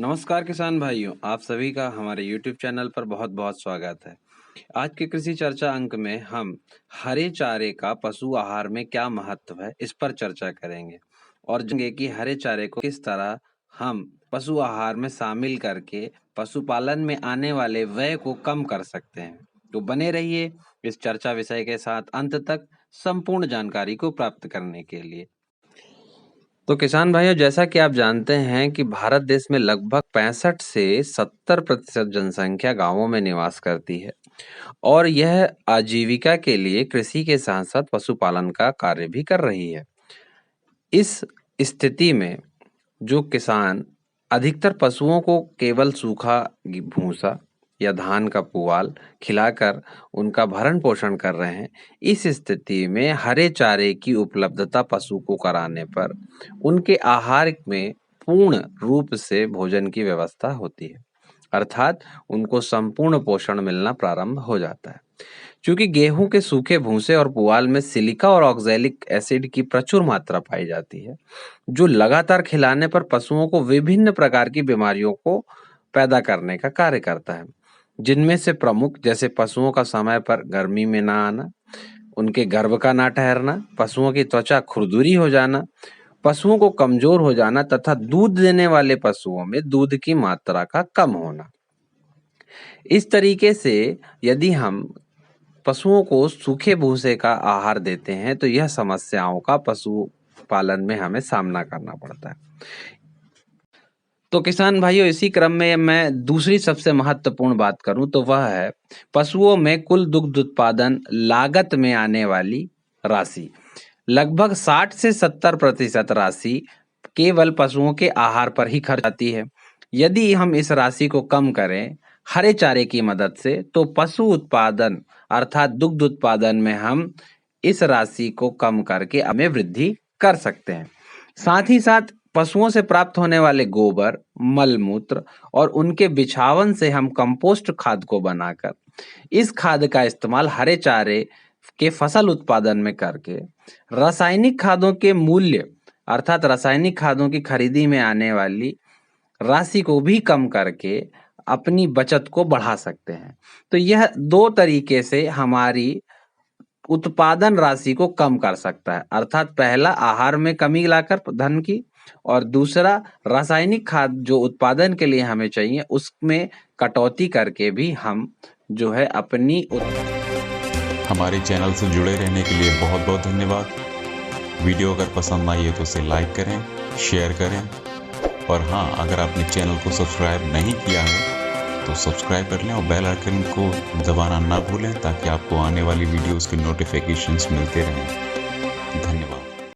नमस्कार किसान भाइयों, आप सभी का हमारे YouTube चैनल पर बहुत बहुत स्वागत है। आज के कृषि चर्चा अंक में हम हरे चारे का पशु आहार में क्या महत्व है, इस पर चर्चा करेंगे और जानेंगे कि हरे चारे को किस तरह हम पशु आहार में शामिल करके पशुपालन में आने वाले व्यय को कम कर सकते हैं। तो बने रहिए इस चर्चा विषय के साथ अंत तक संपूर्ण जानकारी को प्राप्त करने के लिए। तो किसान भाइयों, जैसा कि आप जानते हैं कि भारत देश में लगभग 65 से 70% जनसंख्या गांवों में निवास करती है और यह आजीविका के लिए कृषि के साथ साथ पशुपालन का कार्य भी कर रही है। इस स्थिति में जो किसान अधिकतर पशुओं को केवल सूखा भूसा या धान का पुआल खिलाकर उनका भरण पोषण कर रहे हैं, इस स्थिति में हरे चारे की उपलब्धता पशु को कराने पर उनके आहार में पूर्ण रूप से भोजन की व्यवस्था होती है, अर्थात उनको संपूर्ण पोषण मिलना प्रारंभ हो जाता है। क्योंकि गेहूं के सूखे भूसे और पुआल में सिलिका और ऑक्सैलिक एसिड की प्रचुर मात्रा पाई जाती है, जो लगातार खिलाने पर पशुओं को विभिन्न प्रकार की बीमारियों को पैदा करने का कार्य करता है, जिनमें से प्रमुख जैसे पशुओं का समय पर गर्मी में ना आना, उनके गर्भ का ना ठहरना, पशुओं की त्वचा खुरदुरी हो जाना, पशुओं को कमजोर हो जाना तथा दूध देने वाले पशुओं में दूध की मात्रा का कम होना। इस तरीके से यदि हम पशुओं को सूखे भूसे का आहार देते हैं तो यह समस्याओं का पशुपालन में हमें सामना करना पड़ता है। तो किसान भाइयों, इसी क्रम में मैं दूसरी सबसे महत्वपूर्ण बात करूं तो वह है पशुओं में कुल दुग्ध उत्पादन लागत में आने वाली राशि। लगभग 60 से 70% राशि केवल पशुओं के आहार पर ही खर्च आती है। यदि हम इस राशि को कम करें हरे चारे की मदद से तो पशु उत्पादन अर्थात दुग्ध उत्पादन में हम इस राशि को कम करके हमें वृद्धि कर सकते हैं। साथ ही साथ पशुओं से प्राप्त होने वाले गोबर, मल मूत्र और उनके बिछावन से हम कंपोस्ट खाद को बनाकर इस खाद का इस्तेमाल हरे चारे के फसल उत्पादन में करके रासायनिक खादों के मूल्य अर्थात रासायनिक खादों की खरीदी में आने वाली राशि को भी कम करके अपनी बचत को बढ़ा सकते हैं। तो यह दो तरीके से हमारी उत्पादन राशि को कम कर सकता है, अर्थात पहला आहार में कमी लाकर धन की और दूसरा रासायनिक खाद जो उत्पादन के लिए हमें चाहिए उसमें कटौती करके भी हम जो है अपनी हमारे चैनल से जुड़े रहने के लिए बहुत बहुत धन्यवाद। वीडियो अगर पसंद आई है तो इसे लाइक करें, शेयर करें और हाँ, अगर आपने चैनल को सब्सक्राइब नहीं किया है तो सब्सक्राइब कर लें और बेल आइकन को दबाना ना भूलें ताकि आपको आने वाली वीडियोस की नोटिफिकेशंस मिलते रहें। धन्यवाद।